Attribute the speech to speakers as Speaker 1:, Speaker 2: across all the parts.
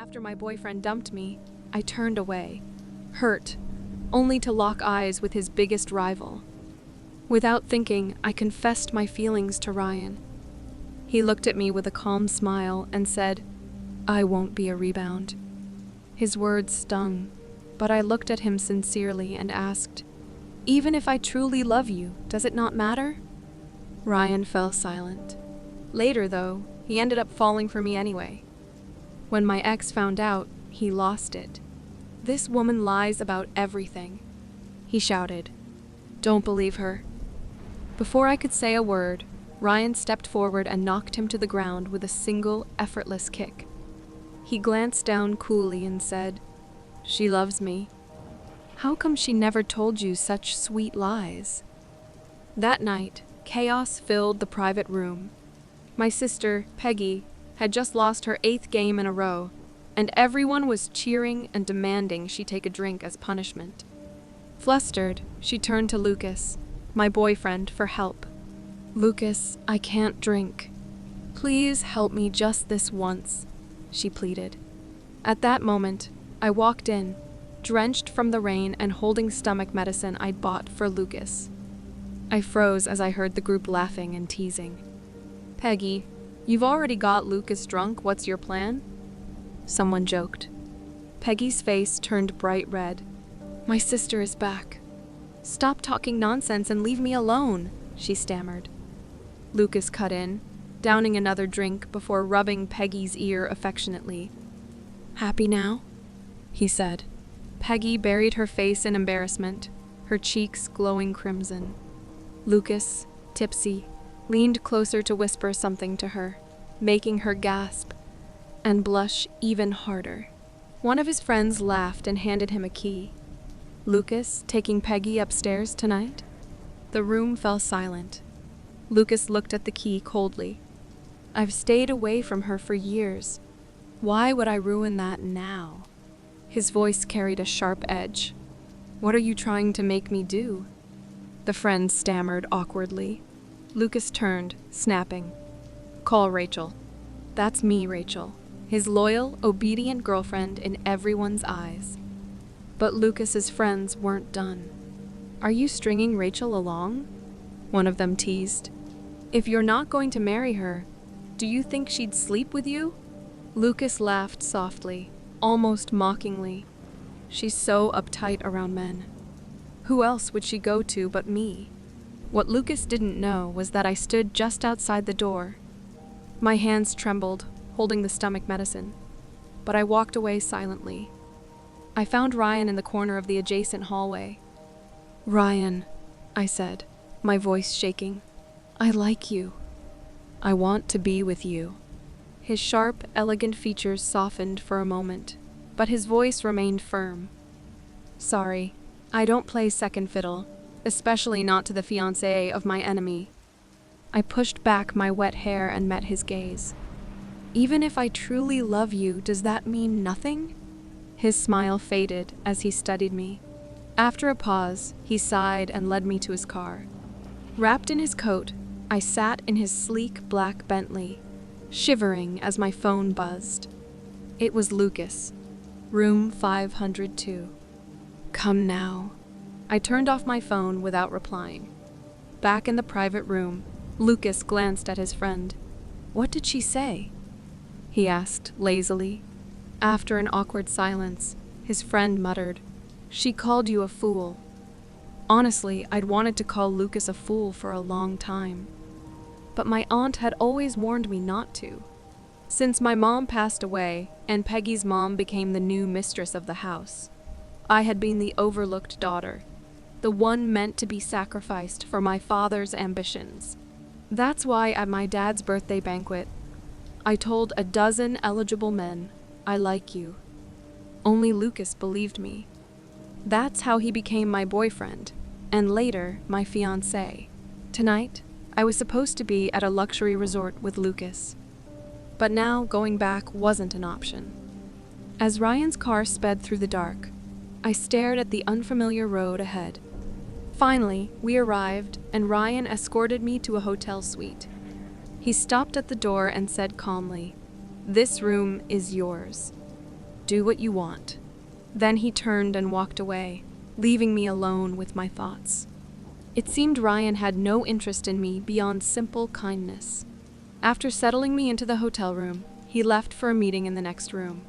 Speaker 1: After my boyfriend dumped me, I turned away, hurt, only to lock eyes with his biggest rival. Without thinking, I confessed my feelings to Ryan. He looked at me with a calm smile and said, "I won't be a rebound." His words stung, but I looked at him sincerely and asked, "Even if I truly love you, does it not matter?" Ryan fell silent. Later, though, he ended up falling for me anyway. When my ex found out, he lost it. "This woman lies about everything," he shouted. "Don't believe her." Before I could say a word, Ryan stepped forward and knocked him to the ground with a single, effortless kick. He glanced down coolly and said, "She loves me. How come she never told you such sweet lies?" That night, chaos filled the private room. My sister, Peggy, had just lost her 8th game in a row, and everyone was cheering and demanding she take a drink as punishment. Flustered, she turned to Lucas, my boyfriend, for help. "Lucas, I can't drink. Please help me just this once," she pleaded. At that moment, I walked in, drenched from the rain and holding stomach medicine I'd bought for Lucas. I froze as I heard the group laughing and teasing. "Peggy, you've already got Lucas drunk, what's your plan?" Someone joked. Peggy's face turned bright red. "My sister is back. Stop talking nonsense and leave me alone," she stammered. Lucas cut in, downing another drink before rubbing Peggy's ear affectionately. "Happy now?" he said. Peggy buried her face in embarrassment, her cheeks glowing crimson. Lucas, tipsy, leaned closer to whisper something to her, making her gasp and blush even harder. One of his friends laughed and handed him a key. "Lucas, taking Peggy upstairs tonight?" The room fell silent. Lucas looked at the key coldly. "I've stayed away from her for years. Why would I ruin that now?" His voice carried a sharp edge. "What are you trying to make me do?" The friend stammered awkwardly. Lucas turned, snapping. "Call Rachel." "That's me, Rachel. His loyal, obedient girlfriend in everyone's eyes." But Lucas's friends weren't done. "Are you stringing Rachel along?" one of them teased. "If you're not going to marry her, do you think she'd sleep with you?" Lucas laughed softly, almost mockingly. "She's so uptight around men. Who else would she go to but me?" What Lucas didn't know was that I stood just outside the door. My hands trembled, holding the stomach medicine, but I walked away silently. I found Ryan in the corner of the adjacent hallway. "Ryan," I said, my voice shaking, "I like you. I want to be with you." His sharp, elegant features softened for a moment, but his voice remained firm. "Sorry, I don't play second fiddle, especially not to the fiancé of my enemy." I pushed back my wet hair and met his gaze. "Even if I truly love you, does that mean nothing?" His smile faded as he studied me. After a pause, he sighed and led me to his car. Wrapped in his coat, I sat in his sleek black Bentley, shivering as my phone buzzed. It was Lucas, room 502. "Come now." I turned off my phone without replying. Back in the private room, Lucas glanced at his friend. "What did she say?" he asked lazily. After an awkward silence, his friend muttered, "She called you a fool." Honestly, I'd wanted to call Lucas a fool for a long time. But my aunt had always warned me not to. Since my mom passed away and Peggy's mom became the new mistress of the house, I had been the overlooked daughter, the one meant to be sacrificed for my father's ambitions. That's why at my dad's birthday banquet, I told a dozen eligible men, "I like you." Only Lucas believed me. That's how he became my boyfriend, and later, my fiancé. Tonight, I was supposed to be at a luxury resort with Lucas. But now, going back wasn't an option. As Ryan's car sped through the dark, I stared at the unfamiliar road ahead. Finally, we arrived, and Ryan escorted me to a hotel suite. He stopped at the door and said calmly, "This room is yours." Do what you want." Then he turned and walked away, leaving me alone with my thoughts. It seemed Ryan had no interest in me beyond simple kindness. After settling me into the hotel room, he left for a meeting in the next room.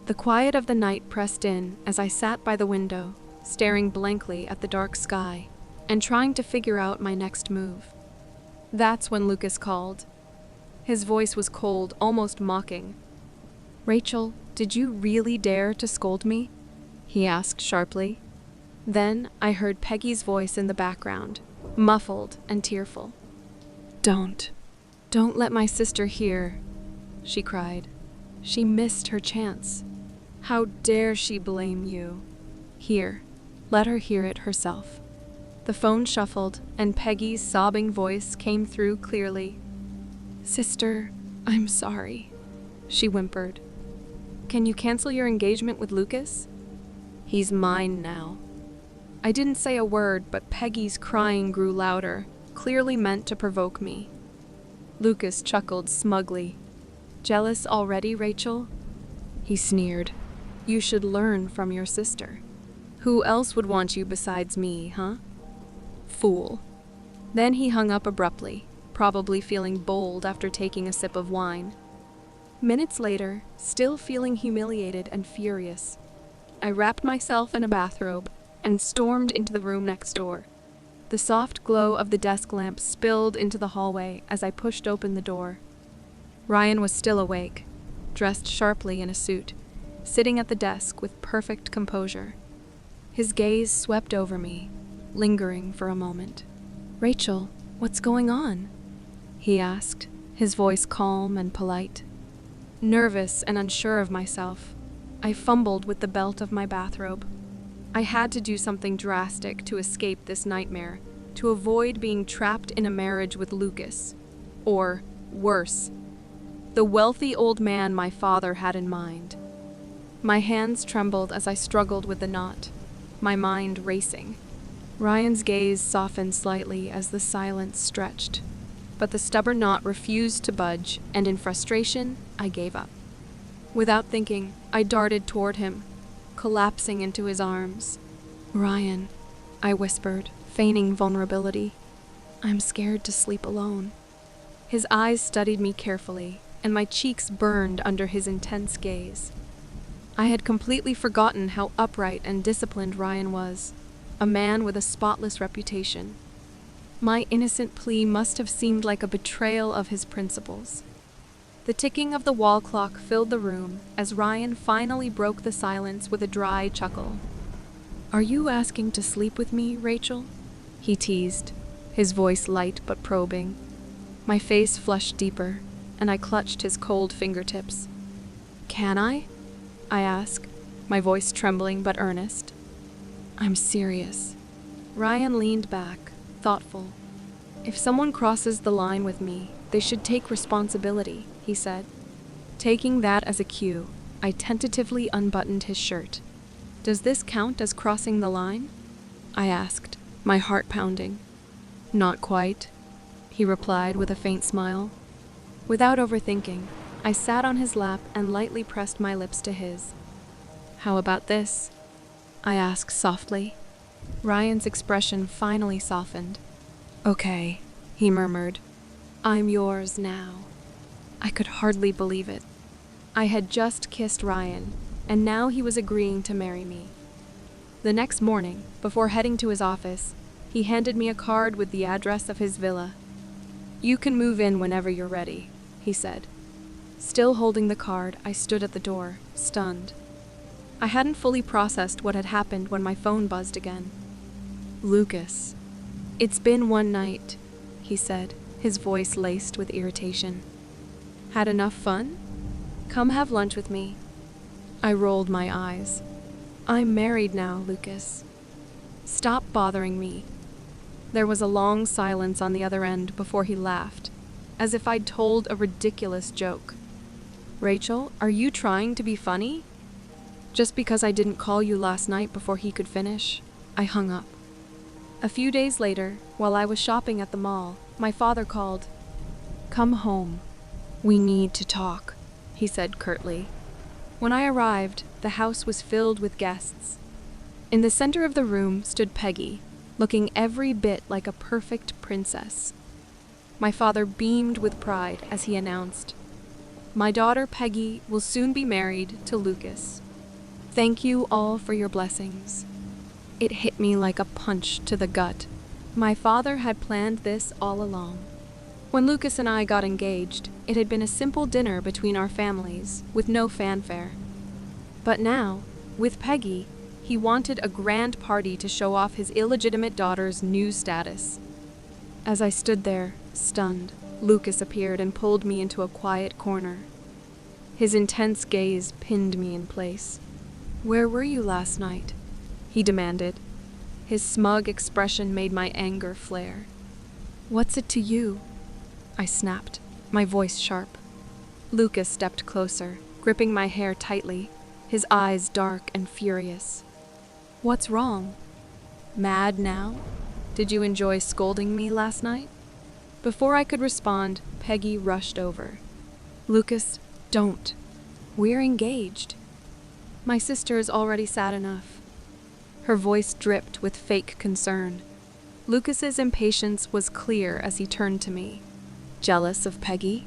Speaker 1: The quiet of the night pressed in as I sat by the window, staring blankly at the dark sky and trying to figure out my next move. That's when Lucas called. His voice was cold, almost mocking. "Rachel, did you really dare to scold me?" he asked sharply. Then I heard Peggy's voice in the background, muffled and tearful. Don't let my sister hear," she cried. "She missed her chance. How dare she blame you? Here, let her hear it herself." The phone shuffled, and Peggy's sobbing voice came through clearly. "Sister, I'm sorry," she whimpered. "Can you cancel your engagement with Lucas? He's mine now." I didn't say a word, but Peggy's crying grew louder, clearly meant to provoke me. Lucas chuckled smugly. "Jealous already, Rachel?" He sneered. "You should learn from your sister. Who else would want you besides me, huh? Fool." Then he hung up abruptly, probably feeling bold after taking a sip of wine. Minutes later, still feeling humiliated and furious, I wrapped myself in a bathrobe and stormed into the room next door. The soft glow of the desk lamp spilled into the hallway as I pushed open the door. Ryan was still awake, dressed sharply in a suit, sitting at the desk with perfect composure. His gaze swept over me, lingering for a moment. "Rachel, what's going on?" he asked, his voice calm and polite. Nervous and unsure of myself, I fumbled with the belt of my bathrobe. I had to do something drastic to escape this nightmare, to avoid being trapped in a marriage with Lucas. Or, worse, the wealthy old man my father had in mind. My hands trembled as I struggled with the knot, my mind racing. Ryan's gaze softened slightly as the silence stretched, but the stubborn knot refused to budge, and in frustration, I gave up. Without thinking, I darted toward him, collapsing into his arms. "Ryan," I whispered, feigning vulnerability. "I'm scared to sleep alone." His eyes studied me carefully, and my cheeks burned under his intense gaze. I had completely forgotten how upright and disciplined Ryan was, a man with a spotless reputation. My innocent plea must have seemed like a betrayal of his principles. The ticking of the wall clock filled the room as Ryan finally broke the silence with a dry chuckle. "Are you asking to sleep with me, Rachel?" he teased, his voice light but probing. My face flushed deeper, and I clutched his cold fingertips. "Can I?" I asked, my voice trembling but earnest. "I'm serious." Ryan leaned back, thoughtful. "If someone crosses the line with me, they should take responsibility," he said. Taking that as a cue, I tentatively unbuttoned his shirt. "Does this count as crossing the line?" I asked, my heart pounding. "Not quite," he replied with a faint smile. Without overthinking, I sat on his lap and lightly pressed my lips to his. "How about this?" I asked softly. Ryan's expression finally softened. "Okay," he murmured. "I'm yours now." I could hardly believe it. I had just kissed Ryan, and now he was agreeing to marry me. The next morning, before heading to his office, he handed me a card with the address of his villa. "You can move in whenever you're ready," he said. Still holding the card, I stood at the door, stunned. I hadn't fully processed what had happened when my phone buzzed again. "Lucas." "It's been one night," he said, his voice laced with irritation. "Had enough fun? Come have lunch with me." I rolled my eyes. "I'm married now, Lucas. Stop bothering me." There was a long silence on the other end before he laughed, as if I'd told a ridiculous joke. "Rachel, are you trying to be funny?" Just because I didn't call you last night before he could finish, I hung up. A few days later, while I was shopping at the mall, my father called. "Come home. We need to talk," he said curtly. When I arrived, the house was filled with guests. In the center of the room stood Peggy, looking every bit like a perfect princess. My father beamed with pride as he announced, "My daughter Peggy will soon be married to Lucas. Thank you all for your blessings." It hit me like a punch to the gut. My father had planned this all along. When Lucas and I got engaged, it had been a simple dinner between our families, with no fanfare. But now, with Peggy, he wanted a grand party to show off his illegitimate daughter's new status. As I stood there, stunned, Lucas appeared and pulled me into a quiet corner. His intense gaze pinned me in place. "Where were you last night?" he demanded. His smug expression made my anger flare. "What's it to you?" I snapped, my voice sharp. Lucas stepped closer, gripping my hair tightly, his eyes dark and furious. "What's wrong? Mad now? Did you enjoy scolding me last night?" Before I could respond, Peggy rushed over. "Lucas, don't. We're engaged." "My sister is already sad enough." Her voice dripped with fake concern. Lucas's impatience was clear as he turned to me. "Jealous of Peggy?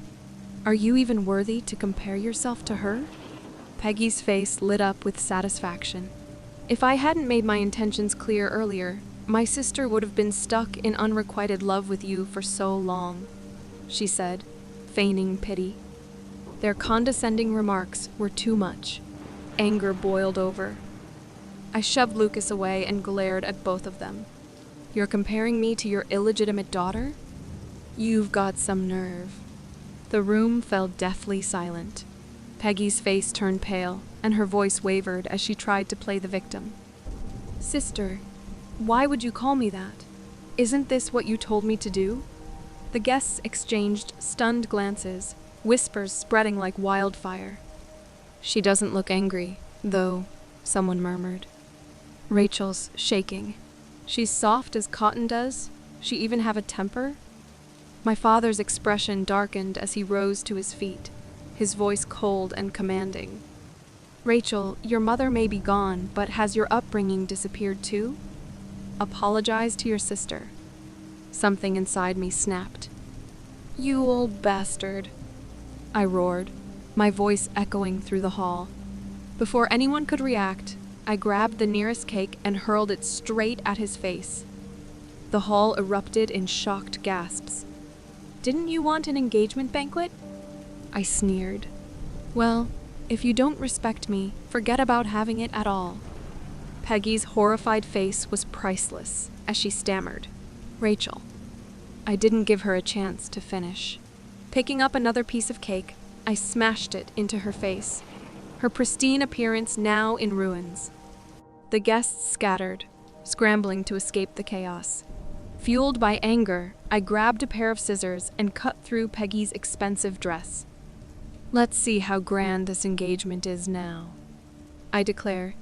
Speaker 1: Are you even worthy to compare yourself to her?" Peggy's face lit up with satisfaction. "If I hadn't made my intentions clear earlier, my sister would have been stuck in unrequited love with you for so long," she said, feigning pity. Their condescending remarks were too much. Anger boiled over. I shoved Lucas away and glared at both of them. "You're comparing me to your illegitimate daughter? You've got some nerve." The room fell deathly silent. Peggy's face turned pale, and her voice wavered as she tried to play the victim. "Sister, why would you call me that? Isn't this what you told me to do?" The guests exchanged stunned glances, whispers spreading like wildfire. "She doesn't look angry, though," someone murmured. "Rachel's shaking. She's soft as cotton does? She even have a temper?" My father's expression darkened as he rose to his feet, his voice cold and commanding. "Rachel, your mother may be gone, but has your upbringing disappeared too? Apologize to your sister." Something inside me snapped. "You old bastard," I roared, my voice echoing through the hall. Before anyone could react, I grabbed the nearest cake and hurled it straight at his face. The hall erupted in shocked gasps. "Didn't you want an engagement banquet?" I sneered. "Well, if you don't respect me, forget about having it at all." Peggy's horrified face was priceless as she stammered, "Rachel." I didn't give her a chance to finish. Picking up another piece of cake, I smashed it into her face, her pristine appearance now in ruins. The guests scattered, scrambling to escape the chaos. Fueled by anger, I grabbed a pair of scissors and cut through Peggy's expensive dress. "Let's see how grand this engagement is now," I declare,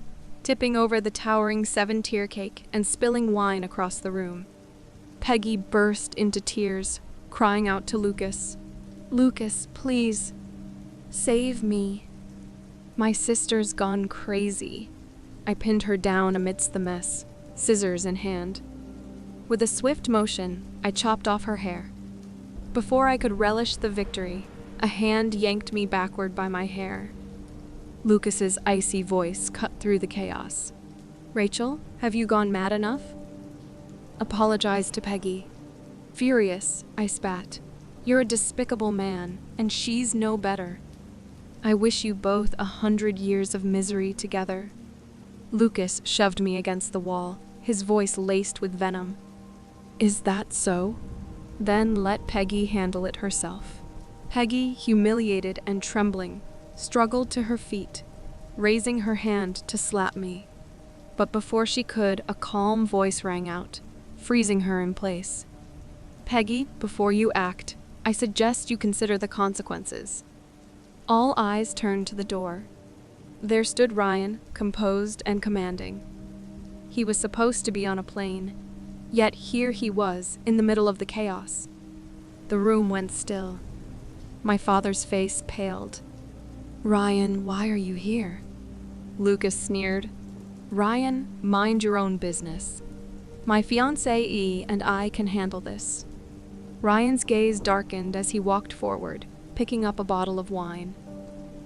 Speaker 1: tipping over the towering 7-tier cake and spilling wine across the room. Peggy burst into tears, crying out to Lucas, "Lucas, please, save me. My sister's gone crazy." I pinned her down amidst the mess, scissors in hand. With a swift motion, I chopped off her hair. Before I could relish the victory, a hand yanked me backward by my hair. Lucas's icy voice cut through the chaos. "Rachel, have you gone mad enough?" Apologize to Peggy. Furious, I spat. "You're a despicable man, and she's no better. I wish you both 100 years of misery together." Lucas shoved me against the wall, his voice laced with venom. "Is that so? Then let Peggy handle it herself." Peggy, humiliated and trembling, struggled to her feet, raising her hand to slap me. But before she could, a calm voice rang out, freezing her in place. "Peggy, before you act, I suggest you consider the consequences." All eyes turned to the door. There stood Ryan, composed and commanding. He was supposed to be on a plane, yet here he was, in the middle of the chaos. The room went still. My father's face paled. Ryan, why are you here? Lucas sneered. Ryan, mind your own business. My fiancée and I can handle this. Ryan's gaze darkened as he walked forward, picking up a bottle of wine.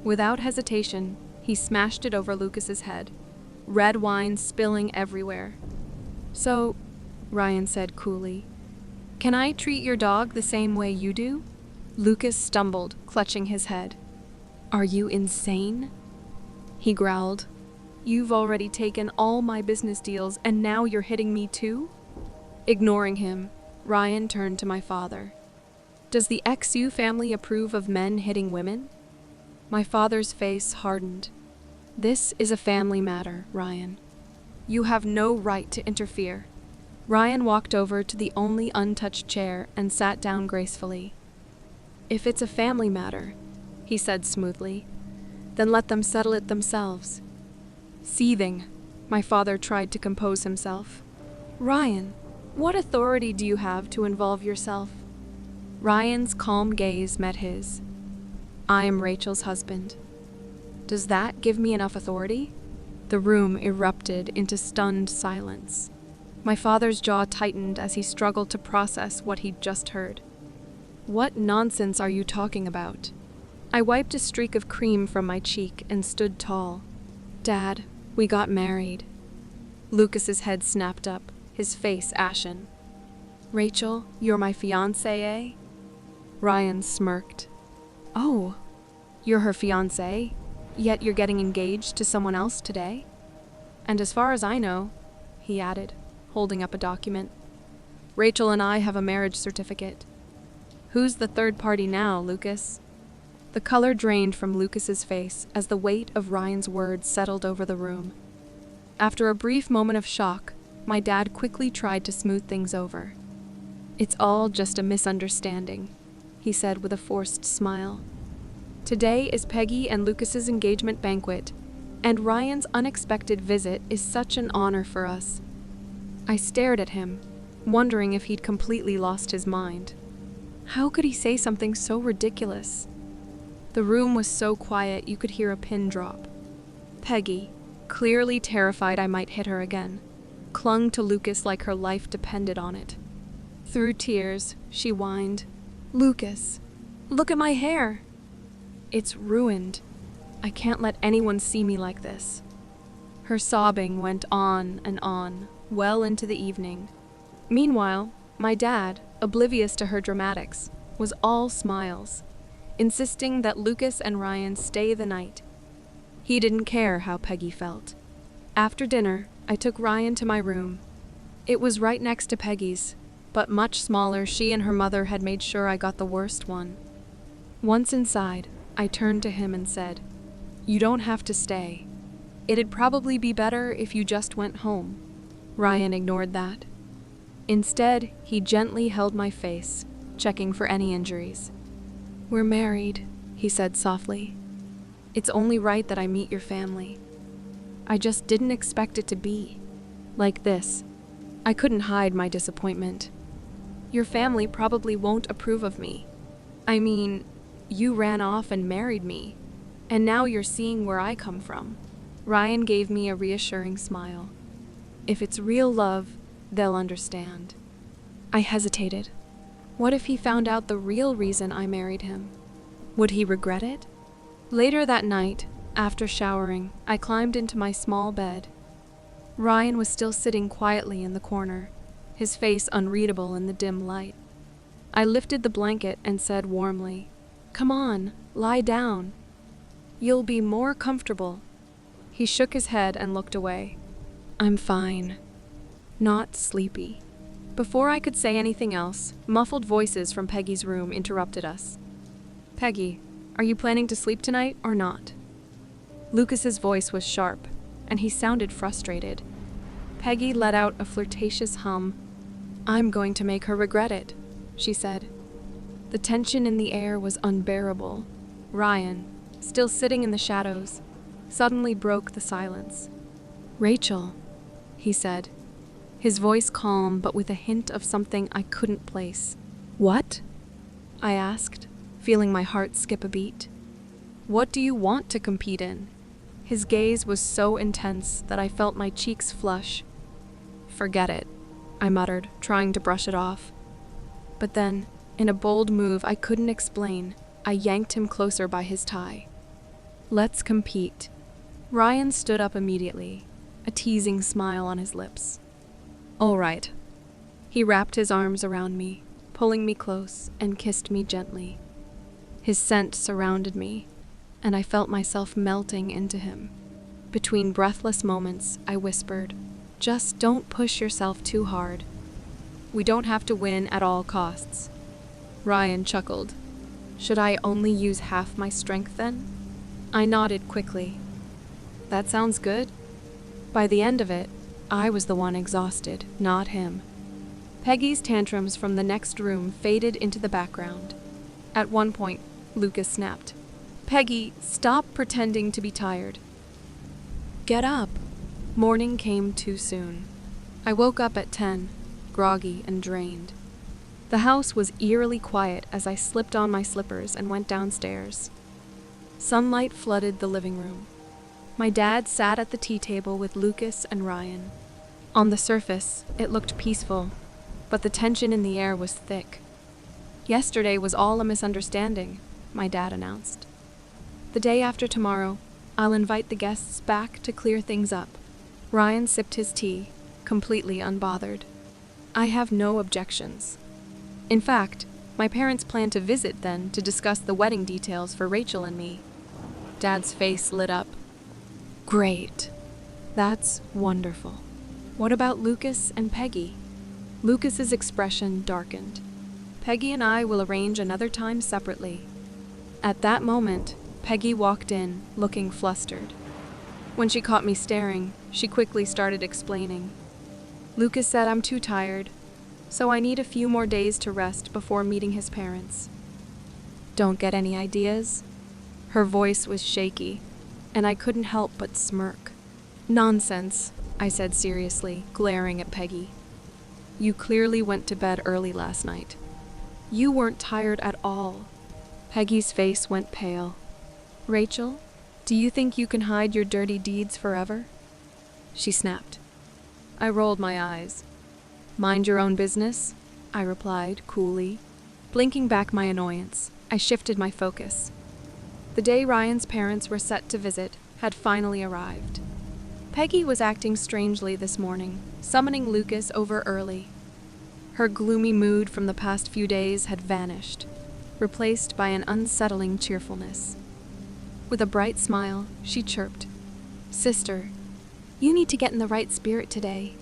Speaker 1: Without hesitation, he smashed it over Lucas's head, red wine spilling everywhere. So, Ryan said coolly, can I treat your dog the same way you do? Lucas stumbled, clutching his head. Are you insane? He growled. You've already taken all my business deals and now you're hitting me too? Ignoring him, Ryan turned to my father. Does the XU family approve of men hitting women? My father's face hardened. This is a family matter, Ryan. You have no right to interfere. Ryan walked over to the only untouched chair and sat down gracefully. If it's a family matter, he said smoothly, then let them settle it themselves. Seething, my father tried to compose himself. Ryan, what authority do you have to involve yourself? Ryan's calm gaze met his. I am Rachel's husband. Does that give me enough authority? The room erupted into stunned silence. My father's jaw tightened as he struggled to process what he'd just heard. What nonsense are you talking about? I wiped a streak of cream from my cheek and stood tall. Dad, we got married. Lucas's head snapped up, his face ashen. Rachel, you're my fiancée, eh? Ryan smirked. Oh, you're her fiancée, yet you're getting engaged to someone else today? And as far as I know, he added, holding up a document, Rachel and I have a marriage certificate. Who's the third party now, Lucas? The color drained from Lucas's face as the weight of Ryan's words settled over the room. After a brief moment of shock, my dad quickly tried to smooth things over. It's all just a misunderstanding, he said with a forced smile. Today is Peggy and Lucas's engagement banquet, and Ryan's unexpected visit is such an honor for us. I stared at him, wondering if he'd completely lost his mind. How could he say something so ridiculous? The room was so quiet you could hear a pin drop. Peggy, clearly terrified I might hit her again, clung to Lucas like her life depended on it. Through tears, she whined, Lucas, look at my hair. It's ruined. I can't let anyone see me like this. Her sobbing went on and on, well into the evening. Meanwhile, my dad, oblivious to her dramatics, was all smiles, insisting that Lucas and Ryan stay the night. He didn't care how Peggy felt. After dinner, I took Ryan to my room. It was right next to Peggy's, but much smaller. She and her mother had made sure I got the worst one. Once inside, I turned to him and said, You don't have to stay. It'd probably be better if you just went home. Ryan ignored that. Instead, he gently held my face, checking for any injuries. We're married, he said softly. It's only right that I meet your family. I just didn't expect it to be like this. I couldn't hide my disappointment. Your family probably won't approve of me. I mean, you ran off and married me, and now you're seeing where I come from. Ryan gave me a reassuring smile. If it's real love, they'll understand. I hesitated. What if he found out the real reason I married him? Would he regret it? Later that night, after showering, I climbed into my small bed. Ryan was still sitting quietly in the corner, his face unreadable in the dim light. I lifted the blanket and said warmly, Come on, lie down. You'll be more comfortable. He shook his head and looked away. I'm fine. Not sleepy. Before I could say anything else, muffled voices from Peggy's room interrupted us. Peggy, are you planning to sleep tonight or not? Lucas's voice was sharp, and he sounded frustrated. Peggy let out a flirtatious hum. I'm going to make her regret it, she said. The tension in the air was unbearable. Ryan, still sitting in the shadows, suddenly broke the silence. Rachel, he said, his voice calm but with a hint of something I couldn't place. What? I asked, feeling my heart skip a beat. What do you want to compete in? His gaze was so intense that I felt my cheeks flush. Forget it, I muttered, trying to brush it off. But then, in a bold move I couldn't explain, I yanked him closer by his tie. Let's compete. Ryan stood up immediately, a teasing smile on his lips. All right. He wrapped his arms around me, pulling me close, and kissed me gently. His scent surrounded me, and I felt myself melting into him. Between breathless moments, I whispered, "Just don't push yourself too hard. We don't have to win at all costs." Ryan chuckled. Should I only use half my strength then? I nodded quickly. That sounds good. By the end of it, I was the one exhausted, not him. Peggy's tantrums from the next room faded into the background. At one point, Lucas snapped. "Peggy, stop pretending to be tired. Get up." Morning came too soon. I woke up at 10, groggy and drained. The house was eerily quiet as I slipped on my slippers and went downstairs. Sunlight flooded the living room. My dad sat at the tea table with Lucas and Ryan. On the surface, it looked peaceful, but the tension in the air was thick. "Yesterday was all a misunderstanding," my dad announced. "The day after tomorrow, I'll invite the guests back to clear things up." Ryan sipped his tea, completely unbothered. "I have no objections. In fact, my parents plan to visit then to discuss the wedding details for Rachel and me." Dad's face lit up. "Great. That's wonderful. What about Lucas and Peggy?" Lucas's expression darkened. "Peggy and I will arrange another time separately." At that moment, Peggy walked in, looking flustered. When she caught me staring, she quickly started explaining. "Lucas said I'm too tired, so I need a few more days to rest before meeting his parents." "Don't get any ideas?" Her voice was shaky, and I couldn't help but smirk. "Nonsense," I said seriously, glaring at Peggy. "You clearly went to bed early last night. You weren't tired at all." Peggy's face went pale. "Rachel, do you think you can hide your dirty deeds forever?" she snapped. I rolled my eyes. "Mind your own business," I replied coolly. Blinking back my annoyance, I shifted my focus. The day Ryan's parents were set to visit had finally arrived. Peggy was acting strangely this morning, summoning Lucas over early. Her gloomy mood from the past few days had vanished, replaced by an unsettling cheerfulness. With a bright smile, she chirped, "Sister, you need to get in the right spirit today.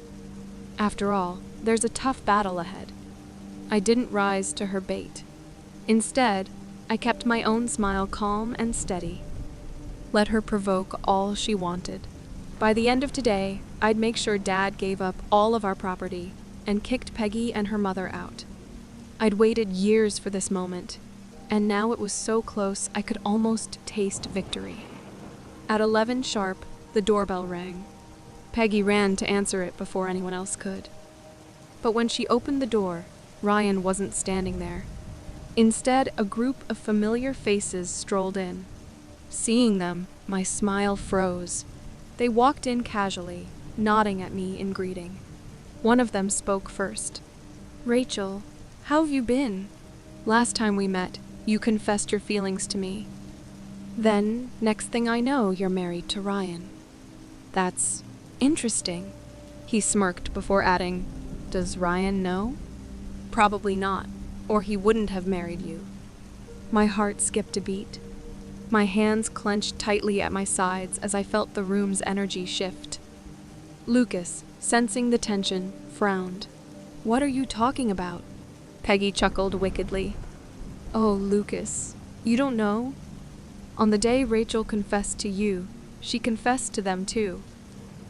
Speaker 1: After all, there's a tough battle ahead." I didn't rise to her bait. Instead, I kept my own smile calm and steady. Let her provoke all she wanted. By the end of today, I'd make sure Dad gave up all of our property and kicked Peggy and her mother out. I'd waited years for this moment, and now it was so close I could almost taste victory. At 11 sharp, the doorbell rang. Peggy ran to answer it before anyone else could. But when she opened the door, Ryan wasn't standing there. Instead, a group of familiar faces strolled in. Seeing them, my smile froze. They walked in casually, nodding at me in greeting. One of them spoke first. "Rachel, how have you been? Last time we met, you confessed your feelings to me. Then, next thing I know, you're married to Ryan." "That's interesting," he smirked before adding, "Does Ryan know?" "Probably not, or he wouldn't have married you." My heart skipped a beat. My hands clenched tightly at my sides as I felt the room's energy shift. Lucas, sensing the tension, frowned. "What are you talking about?" Peggy chuckled wickedly. "Oh, Lucas, you don't know? On the day Rachel confessed to you, she confessed to them too.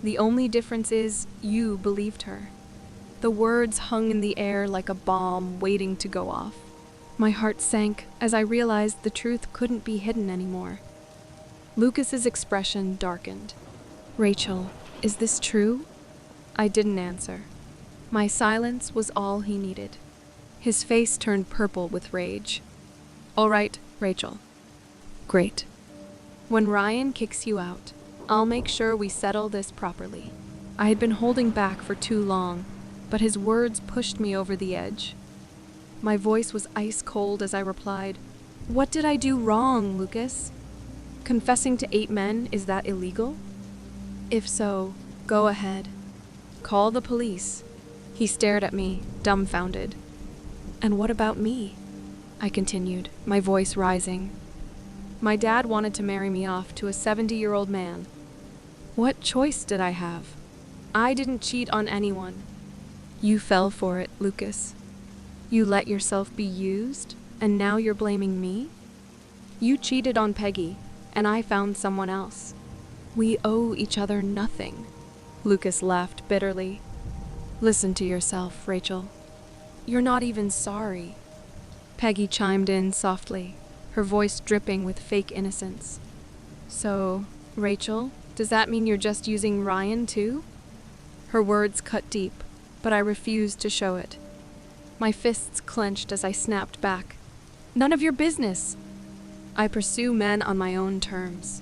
Speaker 1: The only difference is you believed her." The words hung in the air like a bomb waiting to go off. My heart sank as I realized the truth couldn't be hidden anymore. Lucas's expression darkened. "Rachel, is this true?" I didn't answer. My silence was all he needed. His face turned purple with rage. "All right, Rachel." "Great. When Ryan kicks you out, I'll make sure we settle this properly. I had been holding back for too long, but his words pushed me over the edge. My voice was ice cold as I replied, "What did I do wrong, Lucas? Confessing to 8 men, is that illegal? If so, go ahead. Call the police." He stared at me, dumbfounded. "And what about me?" I continued, my voice rising. "My dad wanted to marry me off to a 70-year-old man. What choice did I have? I didn't cheat on anyone. You fell for it, Lucas. You let yourself be used, and now you're blaming me? You cheated on Peggy, and I found someone else. We owe each other nothing." Lucas laughed bitterly. "Listen to yourself, Rachel. You're not even sorry." Peggy chimed in softly, her voice dripping with fake innocence. "So, Rachel, does that mean you're just using Ryan too?" Her words cut deep, but I refused to show it. My fists clenched as I snapped back. "None of your business. I pursue men on my own terms.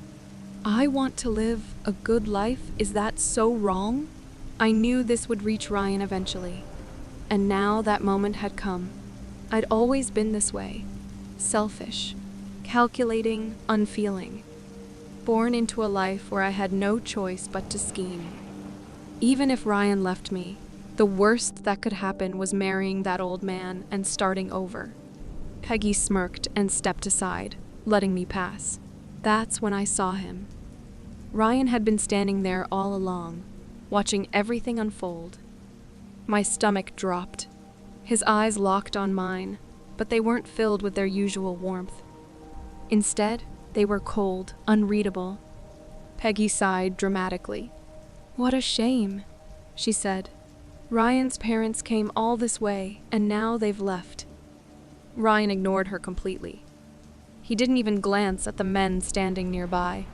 Speaker 1: I want to live a good life. Is that so wrong?" I knew this would reach Ryan eventually, and now that moment had come. I'd always been this way, selfish, calculating, unfeeling, born into a life where I had no choice but to scheme. Even if Ryan left me, the worst that could happen was marrying that old man and starting over. Peggy smirked and stepped aside, letting me pass. That's when I saw him. Ryan had been standing there all along, watching everything unfold. My stomach dropped. His eyes locked on mine, but they weren't filled with their usual warmth. Instead, they were cold, unreadable. Peggy sighed dramatically. "What a shame," she said. "Ryan's parents came all this way, and now they've left." Ryan ignored her completely. He didn't even glance at the men standing nearby.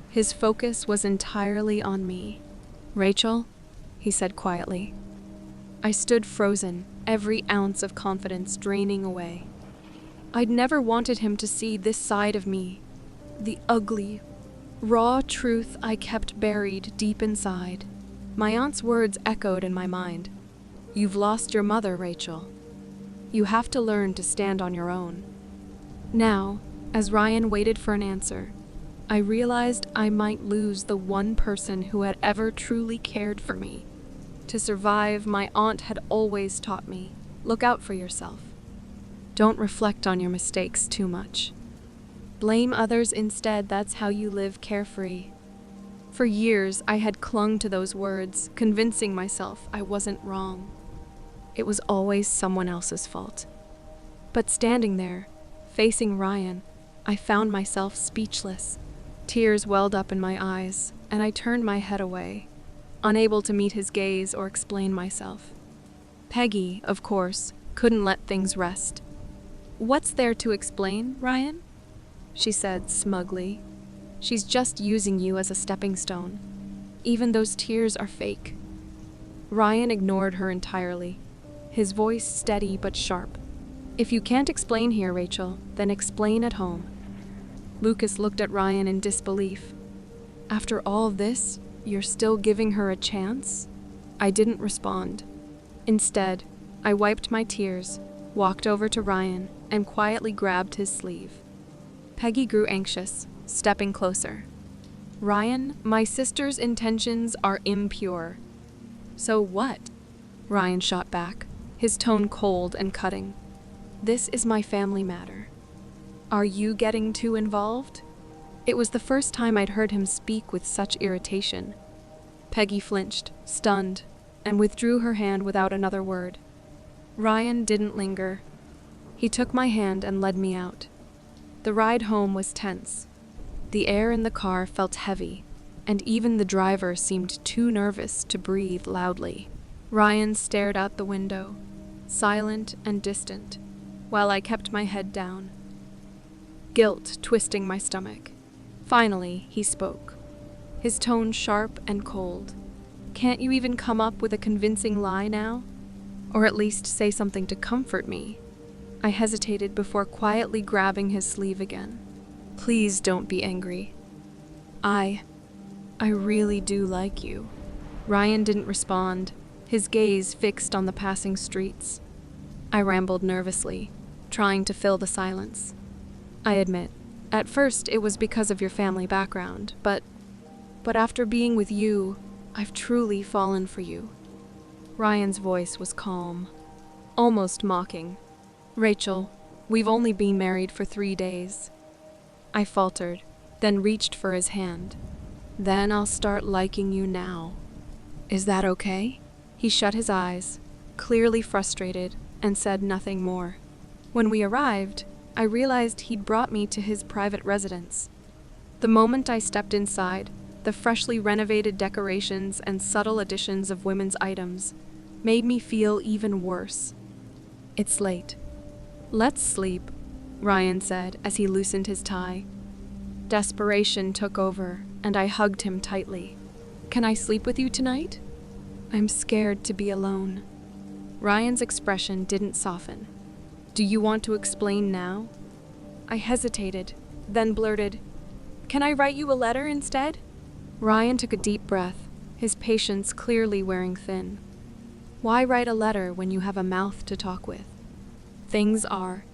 Speaker 1: His focus was entirely on me. "Rachel," he said quietly. I stood frozen, every ounce of confidence draining away. I'd never wanted him to see this side of me, the ugly, raw truth I kept buried deep inside. My aunt's words echoed in my mind. "You've lost your mother, Rachel. You have to learn to stand on your own." Now, as Ryan waited for an answer, I realized I might lose the one person who had ever truly cared for me. To survive, my aunt had always taught me, look out for yourself. Don't reflect on your mistakes too much. Blame others instead, that's how you live carefree. For years, I had clung to those words, convincing myself I wasn't wrong. It was always someone else's fault. But standing there, facing Ryan, I found myself speechless. Tears welled up in my eyes, and I turned my head away, unable to meet his gaze or explain myself. Peggy, of course, couldn't let things rest. "What's there to explain, Ryan?" she said smugly. "She's just using you as a stepping stone. Even those tears are fake." Ryan ignored her entirely, his voice steady but sharp. "If you can't explain here, Rachel, then explain at home." Lucas looked at Ryan in disbelief. "After all this, you're still giving her a chance?" I didn't respond. Instead, I wiped my tears, walked over to Ryan, and quietly grabbed his sleeve. Peggy grew anxious, stepping closer. "Ryan, my sister's intentions are impure." "So what?" Ryan shot back, his tone cold and cutting. "This is my family matter. Are you getting too involved?" It was the first time I'd heard him speak with such irritation. Peggy flinched, stunned, and withdrew her hand without another word. Ryan didn't linger. He took my hand and led me out. The ride home was tense. The air in the car felt heavy, and even the driver seemed too nervous to breathe loudly. Ryan stared out the window, silent and distant, while I kept my head down, guilt twisting my stomach. Finally, he spoke, his tone sharp and cold. "Can't you even come up with a convincing lie now? Or at least say something to comfort me?" I hesitated before quietly grabbing his sleeve again. "Please don't be angry. I really do like you. Ryan didn't respond, his gaze fixed on the passing streets. I rambled nervously, trying to fill the silence. I admit, at first it was because of your family background, but after being with you, I've truly fallen for you. Ryan's voice was calm, almost mocking. Rachel, we've only been married for 3 days. I faltered, then reached for his hand. Then I'll start liking you now. Is that okay? He shut his eyes, clearly frustrated, and said nothing more. When we arrived, I realized he'd brought me to his private residence. The moment I stepped inside, the freshly renovated decorations and subtle additions of women's items made me feel even worse. It's late. Let's sleep, Ryan said as he loosened his tie. Desperation took over, and I hugged him tightly. Can I sleep with you tonight? I'm scared to be alone. Ryan's expression didn't soften. Do you want to explain now? I hesitated, then blurted, Can I write you a letter instead? Ryan took a deep breath, his patience clearly wearing thin. Why write a letter when you have a mouth to talk with? Things are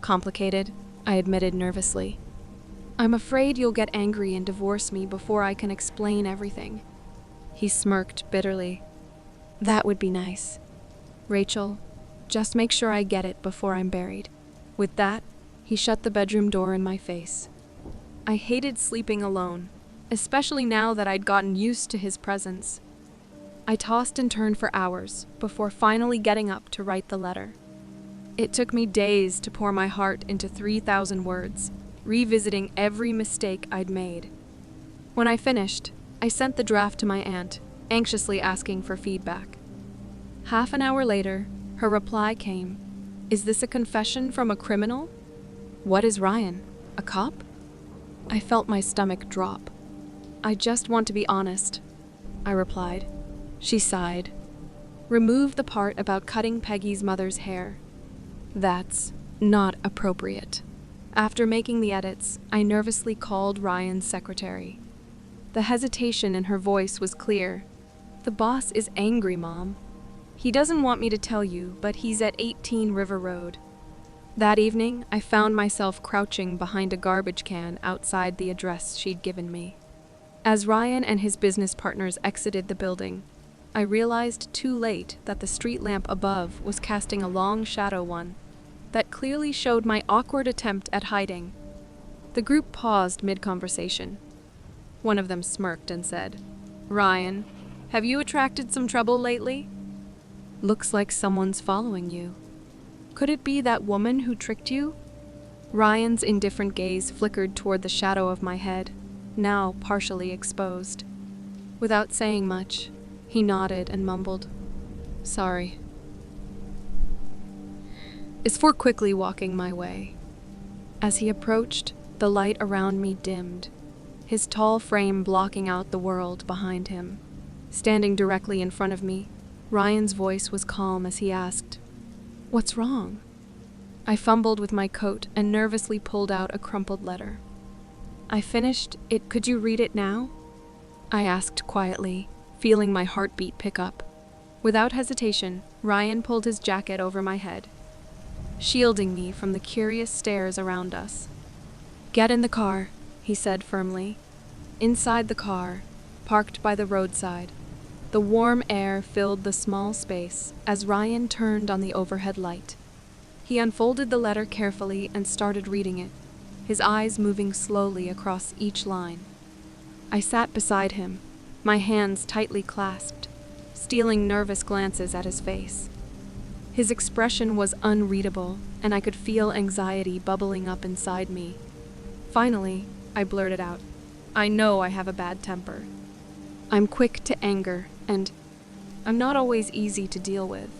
Speaker 1: complicated, I admitted nervously. I'm afraid you'll get angry and divorce me before I can explain everything. He smirked bitterly. That would be nice. Rachel, just make sure I get it before I'm buried. With that, he shut the bedroom door in my face. I hated sleeping alone, especially now that I'd gotten used to his presence. I tossed and turned for hours before finally getting up to write the letter. It took me days to pour my heart into 3,000 words, revisiting every mistake I'd made. When I finished, I sent the draft to my aunt, anxiously asking for feedback. Half an hour later, her reply came. Is this a confession from a criminal? What is Ryan? A cop? I felt my stomach drop. I just want to be honest, I replied. She sighed. Remove the part about cutting Peggy's mother's hair. That's not appropriate. After making the edits, I nervously called Ryan's secretary. The hesitation in her voice was clear. The boss is angry, Mom. He doesn't want me to tell you, but he's at 18 River Road. That evening, I found myself crouching behind a garbage can outside the address she'd given me. As Ryan and his business partners exited the building, I realized too late that the street lamp above was casting a long shadow that clearly showed my awkward attempt at hiding. The group paused mid-conversation. One of them smirked and said, Ryan, have you attracted some trouble lately? Looks like someone's following you. Could it be that woman who tricked you? Ryan's indifferent gaze flickered toward the shadow of my head, now partially exposed. Without saying much, he nodded and mumbled, Sorry. Before quickly walking my way. As he approached, the light around me dimmed, his tall frame blocking out the world behind him. Standing directly in front of me, Ryan's voice was calm as he asked, What's wrong? I fumbled with my coat and nervously pulled out a crumpled letter. I finished it. Could you read it now? I asked quietly, feeling my heartbeat pick up. Without hesitation, Ryan pulled his jacket over my head, shielding me from the curious stares around us. Get in the car, he said firmly. Inside the car, parked by the roadside, the warm air filled the small space as Ryan turned on the overhead light. He unfolded the letter carefully and started reading it, his eyes moving slowly across each line. I sat beside him, my hands tightly clasped, stealing nervous glances at his face. His expression was unreadable, and I could feel anxiety bubbling up inside me. Finally, I blurted out, I know I have a bad temper. I'm quick to anger, and I'm not always easy to deal with.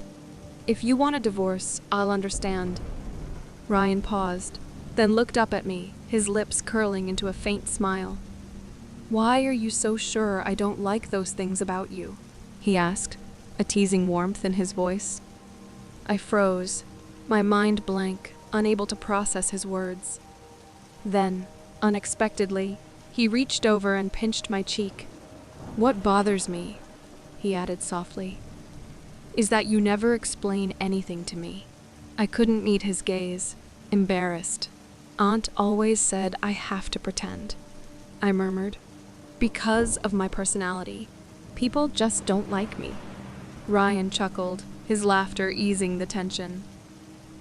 Speaker 1: If you want a divorce, I'll understand. Ryan paused, then looked up at me, his lips curling into a faint smile. Why are you so sure I don't like those things about you? He asked, a teasing warmth in his voice. I froze, my mind blank, unable to process his words. Then, unexpectedly, He reached over and pinched my cheek. "What bothers me," he added softly, "is that you never explain anything to me." I couldn't meet his gaze, embarrassed. "Aunt always said I have to pretend," I murmured. "Because of my personality. People just don't like me." Ryan chuckled, his laughter easing the tension.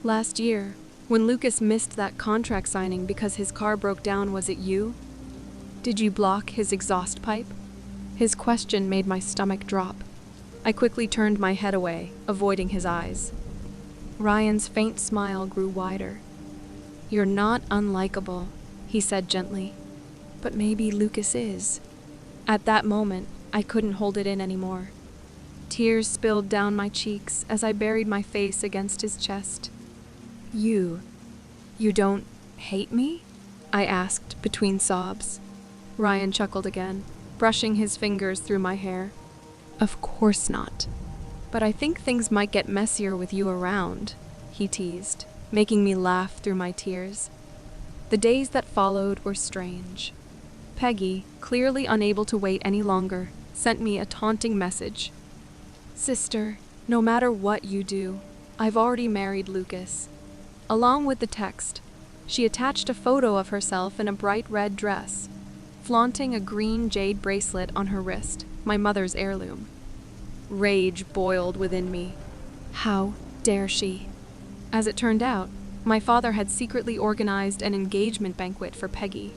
Speaker 1: "Last year, when Lucas missed that contract signing because his car broke down, was it you? Did you block his exhaust pipe?" His question made my stomach drop. I quickly turned my head away, avoiding his eyes. Ryan's faint smile grew wider. "You're not unlikable," he said gently. "But maybe Lucas is." At that moment, I couldn't hold it in anymore. Tears spilled down my cheeks as I buried my face against his chest. You don't hate me?" I asked between sobs. Ryan chuckled again, brushing his fingers through my hair. "Of course not. But I think things might get messier with you around," he teased, making me laugh through my tears. The days that followed were strange. Peggy, clearly unable to wait any longer, sent me a taunting message. "Sister, no matter what you do, I've already married Lucas." Along with the text, she attached a photo of herself in a bright red dress, flaunting a green jade bracelet on her wrist, my mother's heirloom. Rage boiled within me. How dare she? As it turned out, my father had secretly organized an engagement banquet for Peggy.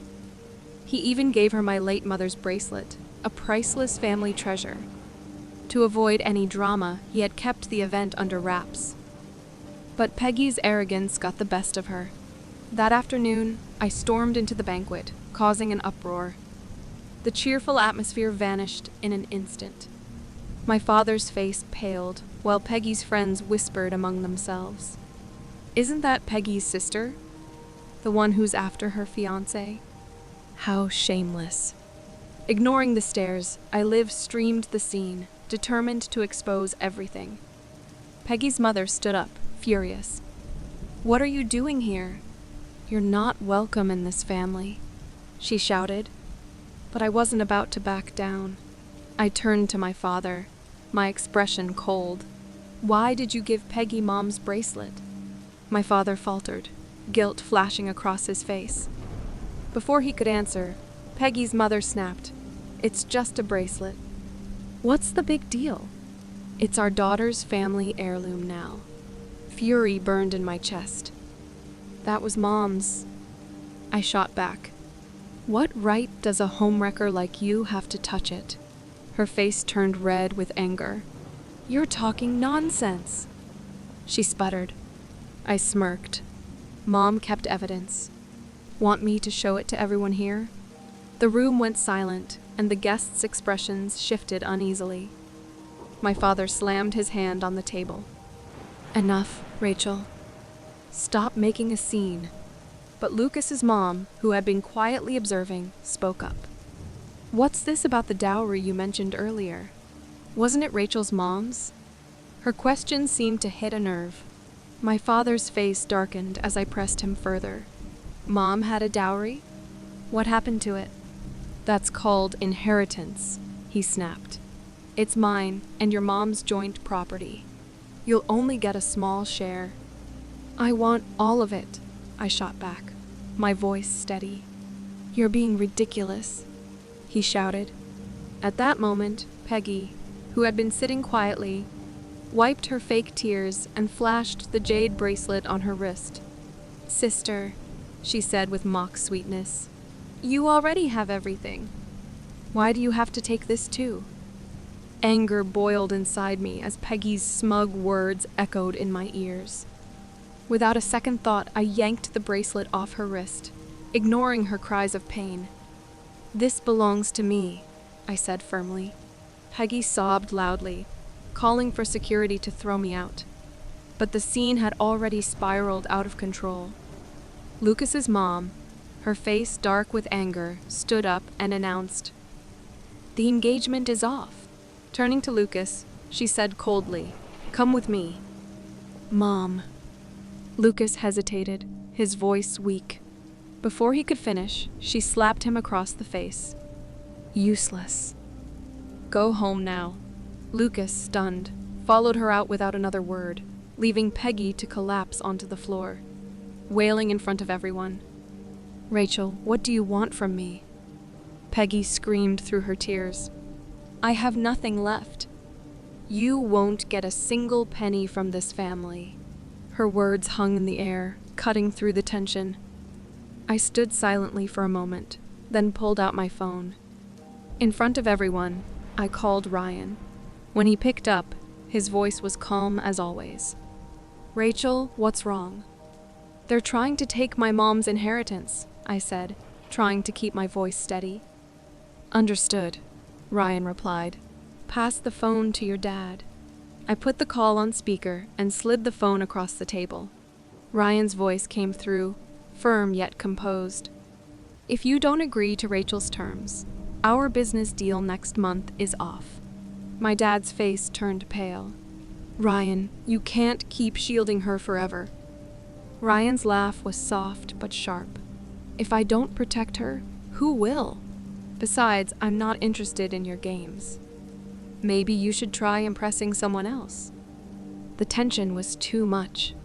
Speaker 1: He even gave her my late mother's bracelet, a priceless family treasure. To avoid any drama, he had kept the event under wraps. But Peggy's arrogance got the best of her. That afternoon, I stormed into the banquet, causing an uproar. The cheerful atmosphere vanished in an instant. My father's face paled, while Peggy's friends whispered among themselves. "Isn't that Peggy's sister? The one who's after her fiancé? How shameless." Ignoring the stares, I live-streamed the scene, determined to expose everything. Peggy's mother stood up, furious. "What are you doing here? You're not welcome in this family," she shouted. But I wasn't about to back down. I turned to my father, my expression cold. "Why did you give Peggy Mom's bracelet?" My father faltered, guilt flashing across his face. Before he could answer, Peggy's mother snapped, "It's just a bracelet." "What's the big deal?" "It's our daughter's family heirloom now." Fury burned in my chest. "That was Mom's." I shot back. "What right does a homewrecker like you have to touch it?" Her face turned red with anger. "You're talking nonsense." She sputtered. I smirked. "Mom kept evidence. Want me to show it to everyone here?" The room went silent, and the guests' expressions shifted uneasily. My father slammed his hand on the table. "Enough, Rachel. Stop making a scene." But Lucas's mom, who had been quietly observing, spoke up. "What's this about the dowry you mentioned earlier? Wasn't it Rachel's mom's?" Her question seemed to hit a nerve. My father's face darkened as I pressed him further. "Mom had a dowry? What happened to it?" "That's called inheritance," he snapped. "It's mine and your mom's joint property. You'll only get a small share." "I want all of it," I shot back, my voice steady. "You're being ridiculous," he shouted. At that moment, Peggy, who had been sitting quietly, wiped her fake tears and flashed the jade bracelet on her wrist. "Sister," she said with mock sweetness, "you already have everything. Why do you have to take this too?" Anger boiled inside me as Peggy's smug words echoed in my ears. Without a second thought, I yanked the bracelet off her wrist, ignoring her cries of pain. "This belongs to me," I said firmly. Peggy sobbed loudly, calling for security to throw me out. But the scene had already spiraled out of control. Lucas's mom, her face dark with anger, stood up and announced, "The engagement is off." Turning to Lucas, she said coldly, "Come with me." "Mom." Lucas hesitated, his voice weak. Before he could finish, she slapped him across the face. Useless. Go home now. Lucas, stunned, followed her out without another word, leaving Peggy to collapse onto the floor, wailing in front of everyone. Rachel, what do you want from me? Peggy screamed through her tears. I have nothing left. You won't get a single penny from this family. Her words hung in the air, cutting through the tension. I stood silently for a moment, then pulled out my phone. In front of everyone, I called Ryan. When he picked up, his voice was calm as always. Rachel, what's wrong? They're trying to take my mom's inheritance, I said, trying to keep my voice steady. Understood, Ryan replied. Pass the phone to your dad. I put the call on speaker and slid the phone across the table. Ryan's voice came through, firm yet composed. If you don't agree to Rachel's terms, our business deal next month is off. My dad's face turned pale. Ryan, you can't keep shielding her forever. Ryan's laugh was soft but sharp. If I don't protect her, who will? Besides, I'm not interested in your games. Maybe you should try impressing someone else. The tension was too much.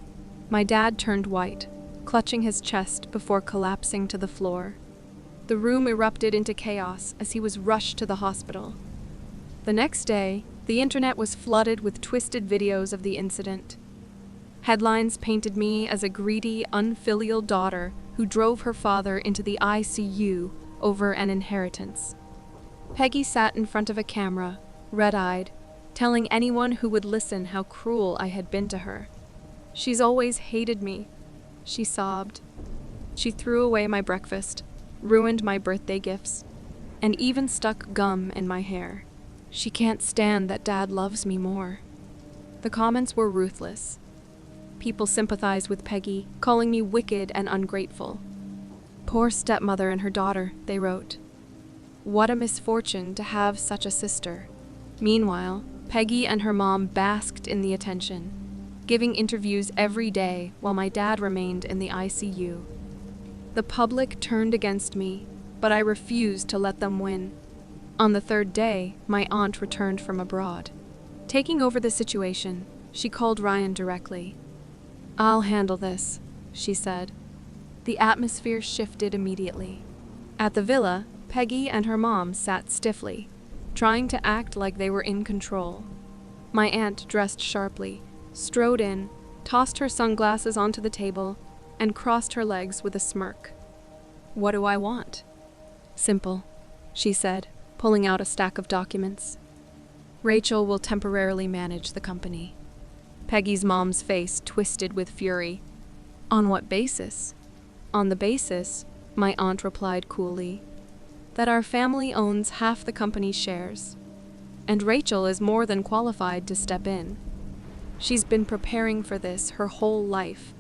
Speaker 1: My dad turned white, clutching his chest before collapsing to the floor. The room erupted into chaos as he was rushed to the hospital. The next day, the internet was flooded with twisted videos of the incident. Headlines painted me as a greedy, unfilial daughter who drove her father into the ICU over an inheritance. Peggy sat in front of a camera, red-eyed, telling anyone who would listen how cruel I had been to her. She's always hated me, she sobbed. She threw away my breakfast, ruined my birthday gifts, and even stuck gum in my hair. She can't stand that Dad loves me more. The comments were ruthless. People sympathized with Peggy, calling me wicked and ungrateful. Poor stepmother and her daughter, they wrote. What a misfortune to have such a sister. Meanwhile, Peggy and her mom basked in the attention, giving interviews every day while my dad remained in the ICU. The public turned against me, but I refused to let them win. On the third day, my aunt returned from abroad. Taking over the situation, she called Ryan directly. I'll handle this, she said. The atmosphere shifted immediately. At the villa, Peggy and her mom sat stiffly, trying to act like they were in control. My aunt dressed sharply, strode in, tossed her sunglasses onto the table, and crossed her legs with a smirk. What do I want? Simple, she said, pulling out a stack of documents. Rachel will temporarily manage the company. Peggy's mom's face twisted with fury. On what basis? On the basis, my aunt replied coolly, that our family owns half the company's shares, and Rachel is more than qualified to step in. She's been preparing for this her whole life.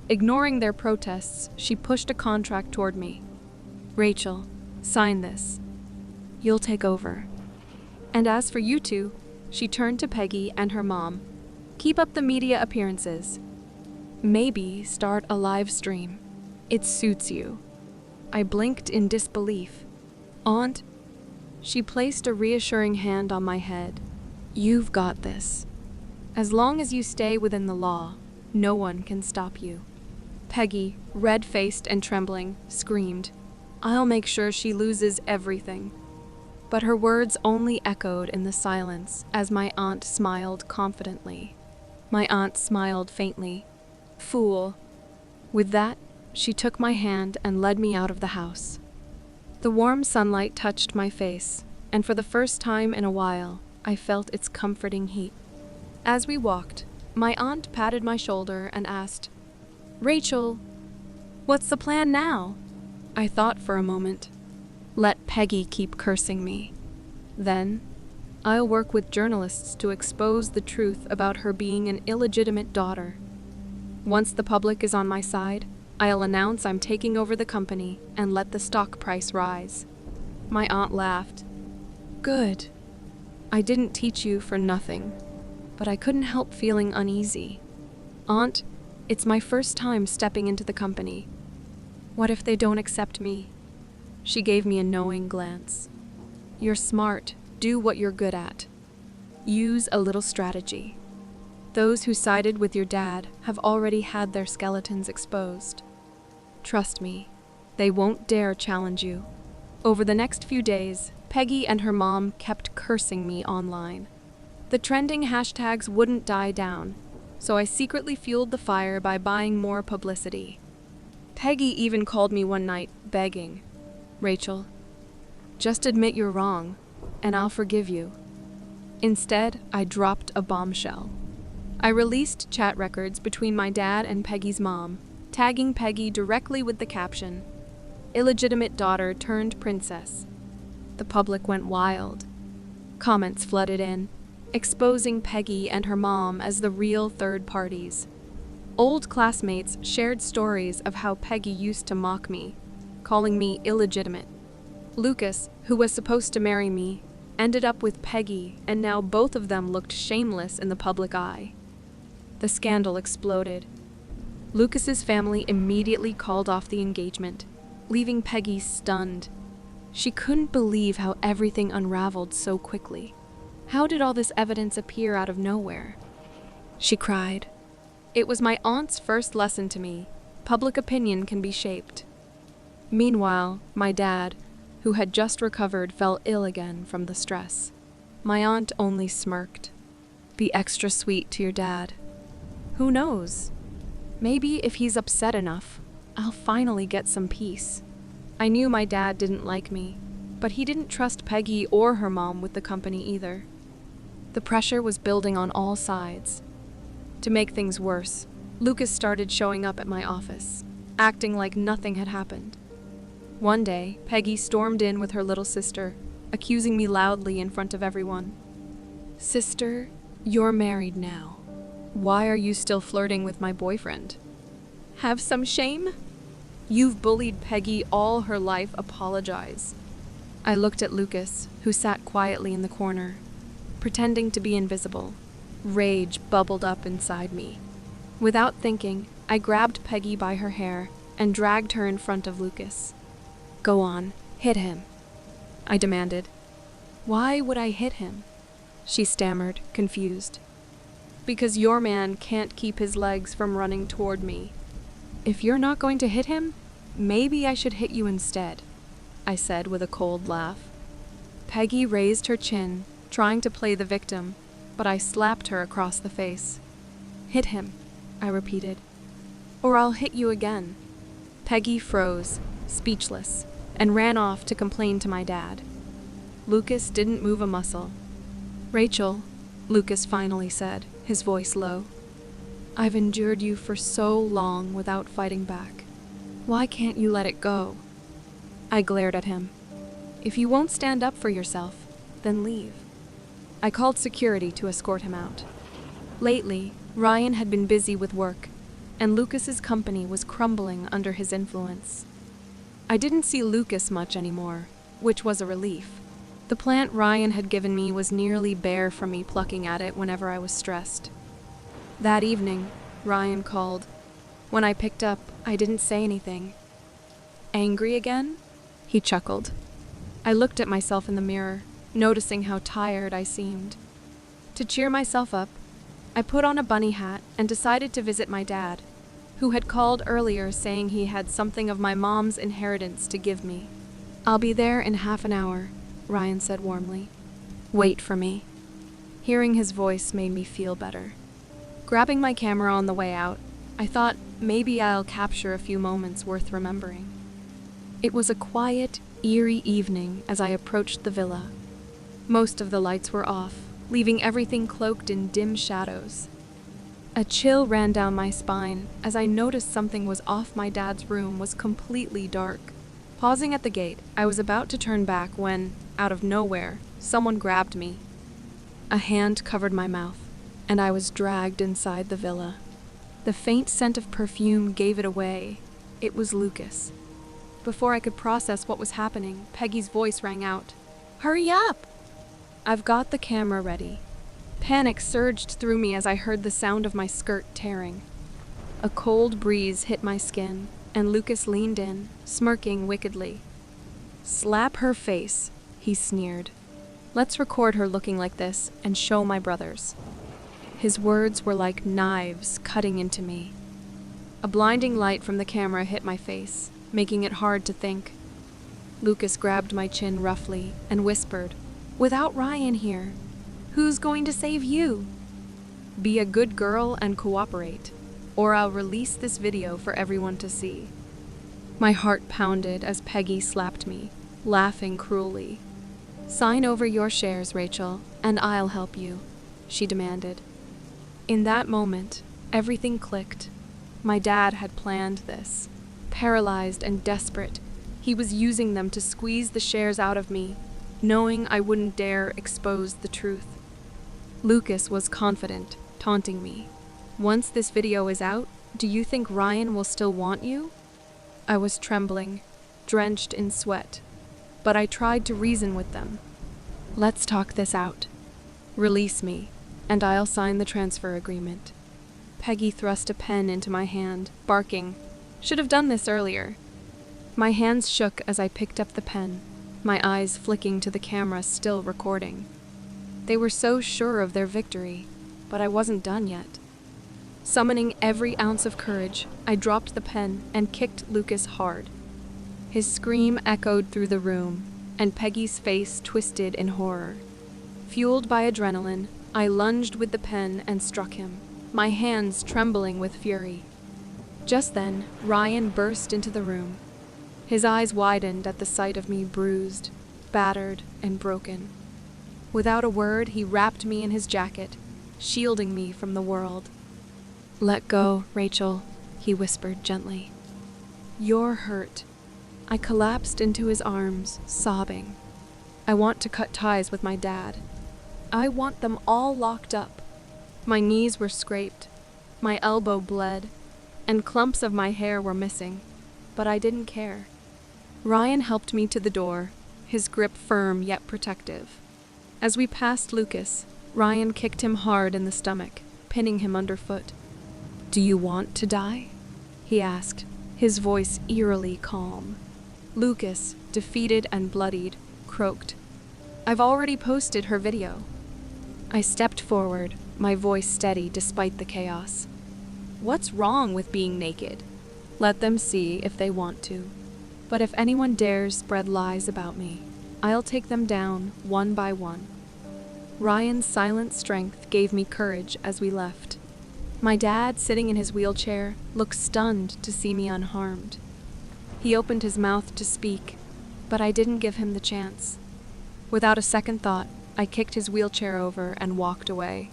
Speaker 1: Ignoring their protests, she pushed a contract toward me. Rachel, sign this. You'll take over. And as for you two, she turned to Peggy and her mom. Keep up the media appearances. Maybe start a live stream. It suits you. I blinked in disbelief. Aunt, she placed a reassuring hand on my head. You've got this. As long as you stay within the law, no one can stop you. Peggy, red-faced and trembling, screamed, I'll make sure she loses everything. But her words only echoed in the silence as my aunt smiled confidently. My aunt smiled faintly. Fool. With that, she took my hand and led me out of the house. The warm sunlight touched my face, and for the first time in a while, I felt its comforting heat. As we walked, my aunt patted my shoulder and asked, Rachel, what's the plan now? I thought for a moment. Let Peggy keep cursing me. Then, I'll work with journalists to expose the truth about her being an illegitimate daughter. Once the public is on my side, I'll announce I'm taking over the company and let the stock price rise. My aunt laughed. Good. I didn't teach you for nothing, but I couldn't help feeling uneasy. Aunt, it's my first time stepping into the company. What if they don't accept me? She gave me a knowing glance. You're smart. Do what you're good at. Use a little strategy. Those who sided with your dad have already had their skeletons exposed. Trust me, they won't dare challenge you. Over the next few days, Peggy and her mom kept cursing me online. The trending hashtags wouldn't die down, so I secretly fueled the fire by buying more publicity. Peggy even called me one night, begging, "Rachel, just admit you're wrong, and I'll forgive you." Instead, I dropped a bombshell. I released chat records between my dad and Peggy's mom, tagging Peggy directly with the caption, "Illegitimate daughter turned princess." The public went wild. Comments flooded in, exposing Peggy and her mom as the real third parties. Old classmates shared stories of how Peggy used to mock me, calling me illegitimate. Lucas, who was supposed to marry me, ended up with Peggy, and now both of them looked shameless in the public eye. The scandal exploded. Lucas's family immediately called off the engagement, leaving Peggy stunned. She couldn't believe how everything unraveled so quickly. How did all this evidence appear out of nowhere? She cried. It was my aunt's first lesson to me. Public opinion can be shaped. Meanwhile, my dad, who had just recovered, fell ill again from the stress. My aunt only smirked. Be extra sweet to your dad. Who knows? Maybe if he's upset enough, I'll finally get some peace. I knew my dad didn't like me, but he didn't trust Peggy or her mom with the company either. The pressure was building on all sides. To make things worse, Lucas started showing up at my office, acting like nothing had happened. One day, Peggy stormed in with her little sister, accusing me loudly in front of everyone. "Sister, you're married now. Why are you still flirting with my boyfriend? Have some shame? You've bullied Peggy all her life, apologize." I looked at Lucas, who sat quietly in the corner, pretending to be invisible. Rage bubbled up inside me. Without thinking, I grabbed Peggy by her hair and dragged her in front of Lucas. "Go on, hit him," I demanded. "Why would I hit him?" she stammered, confused. "Because your man can't keep his legs from running toward me. If you're not going to hit him, maybe I should hit you instead," I said with a cold laugh. Peggy raised her chin, trying to play the victim, but I slapped her across the face. "Hit him," I repeated, "or I'll hit you again." Peggy froze, speechless, and ran off to complain to my dad. Lucas didn't move a muscle. "Rachel," Lucas finally said, his voice low, "I've endured you for so long without fighting back. Why can't you let it go?" I glared at him. "If you won't stand up for yourself, then leave." I called security to escort him out. Lately, Ryan had been busy with work, and Lucas's company was crumbling under his influence. I didn't see Lucas much anymore, which was a relief. The plant Ryan had given me was nearly bare for me plucking at it whenever I was stressed. That evening, Ryan called. When I picked up, I didn't say anything. "Angry again?" he chuckled. I looked at myself in the mirror, noticing how tired I seemed. To cheer myself up, I put on a bunny hat and decided to visit my dad, who had called earlier saying he had something of my mom's inheritance to give me. "I'll be there in half an hour," Ryan said warmly. "Wait for me." Hearing his voice made me feel better. Grabbing my camera on the way out, I thought maybe I'll capture a few moments worth remembering. It was a quiet, eerie evening as I approached the villa. Most of the lights were off, leaving everything cloaked in dim shadows. A chill ran down my spine as I noticed something was off. My dad's room was completely dark. Pausing at the gate, I was about to turn back when, out of nowhere, someone grabbed me. A hand covered my mouth, and I was dragged inside the villa. The faint scent of perfume gave it away. It was Lucas. Before I could process what was happening, Peggy's voice rang out. "Hurry up!" "I've got the camera ready." Panic surged through me as I heard the sound of my skirt tearing. A cold breeze hit my skin, and Lucas leaned in, smirking wickedly. "Slap her face," he sneered. "Let's record her looking like this and show my brothers." His words were like knives cutting into me. A blinding light from the camera hit my face, making it hard to think. Lucas grabbed my chin roughly and whispered, "Without Ryan here, who's going to save you? Be a good girl and cooperate, or I'll release this video for everyone to see." My heart pounded as Peggy slapped me, laughing cruelly. "Sign over your shares, Rachel, and I'll help you," she demanded. In that moment, everything clicked. My dad had planned this. Paralyzed and desperate, he was using them to squeeze the shares out of me, knowing I wouldn't dare expose the truth. Lucas was confident, taunting me. "Once this video is out, do you think Ryan will still want you?" I was trembling, drenched in sweat, but I tried to reason with them. "Let's talk this out. Release me, and I'll sign the transfer agreement." Peggy thrust a pen into my hand, barking, "Should have done this earlier." My hands shook as I picked up the pen, my eyes flicking to the camera still recording. They were so sure of their victory, but I wasn't done yet. Summoning every ounce of courage, I dropped the pen and kicked Lucas hard. His scream echoed through the room, and Peggy's face twisted in horror. Fueled by adrenaline, I lunged with the pen and struck him, my hands trembling with fury. Just then, Ryan burst into the room. His eyes widened at the sight of me bruised, battered, and broken. Without a word, he wrapped me in his jacket, shielding me from the world. "Let go, Rachel," he whispered gently. "You're hurt." I collapsed into his arms, sobbing. "I want to cut ties with my dad. I want them all locked up." My knees were scraped, my elbow bled, and clumps of my hair were missing, but I didn't care. Ryan helped me to the door, his grip firm yet protective. As we passed Lucas, Ryan kicked him hard in the stomach, pinning him underfoot. "Do you want to die?" he asked, his voice eerily calm. Lucas, defeated and bloodied, croaked, "I've already posted her video." I stepped forward, my voice steady despite the chaos. "What's wrong with being naked? Let them see if they want to. But if anyone dares spread lies about me, I'll take them down one by one." Ryan's silent strength gave me courage as we left. My dad, sitting in his wheelchair, looked stunned to see me unharmed. He opened his mouth to speak, but I didn't give him the chance. Without a second thought, I kicked his wheelchair over and walked away.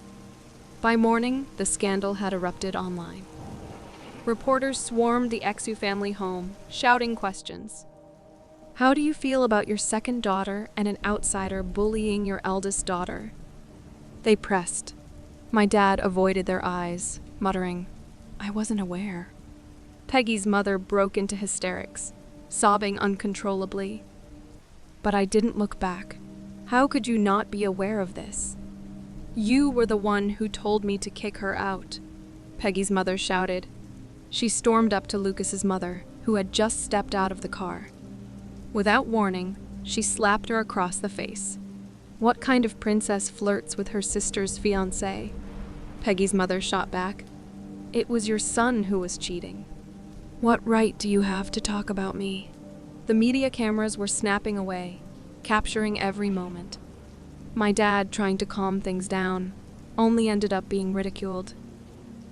Speaker 1: By morning, the scandal had erupted online. Reporters swarmed the Exu family home, shouting questions. "How do you feel about your second daughter and an outsider bullying your eldest daughter?" They pressed. My dad avoided their eyes, muttering, "I wasn't aware." Peggy's mother broke into hysterics, sobbing uncontrollably. But I didn't look back. How could you not be aware of this? "You were the one who told me to kick her out," Peggy's mother shouted. She stormed up to Lucas's mother, who had just stepped out of the car. Without warning, she slapped her across the face. "What kind of princess flirts with her sister's fiancé?" Peggy's mother shot back. "It was your son who was cheating." "What right do you have to talk about me?" The media cameras were snapping away, capturing every moment. My dad, trying to calm things down, only ended up being ridiculed.